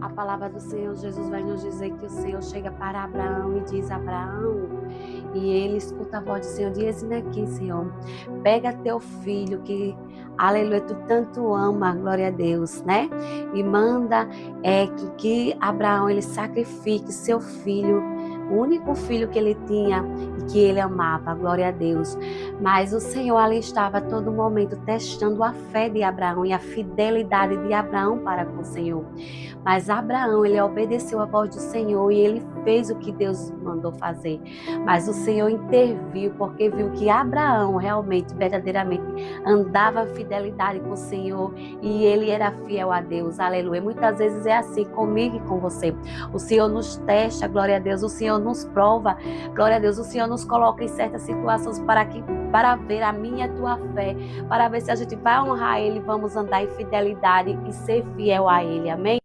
A palavra do Senhor Jesus vai nos dizer que o Senhor chega para Abraão e diz: Abraão, e ele escuta a voz do Senhor, diz-me aqui, Senhor, pega teu filho que, aleluia, tu tanto ama, glória a Deus, né? E manda que Abraão, ele sacrifique seu filho, o único filho que ele tinha e que ele amava, glória a Deus. Mas o Senhor ali estava a todo momento testando a fé de Abraão e a fidelidade de Abraão para com o Senhor. Mas Abraão, ele obedeceu a voz do Senhor e ele fez o que Deus mandou fazer. Mas o Senhor interviu porque viu que Abraão realmente, verdadeiramente, andava em fidelidade com o Senhor e ele era fiel a Deus. Aleluia. Muitas vezes é assim comigo e com você. O Senhor nos testa, glória a Deus. O Senhor nos prova, glória a Deus. O Senhor nos coloca em certas situações para ver a minha e a tua fé, para ver se a gente vai honrar Ele, vamos andar em fidelidade e ser fiel a Ele. Amém?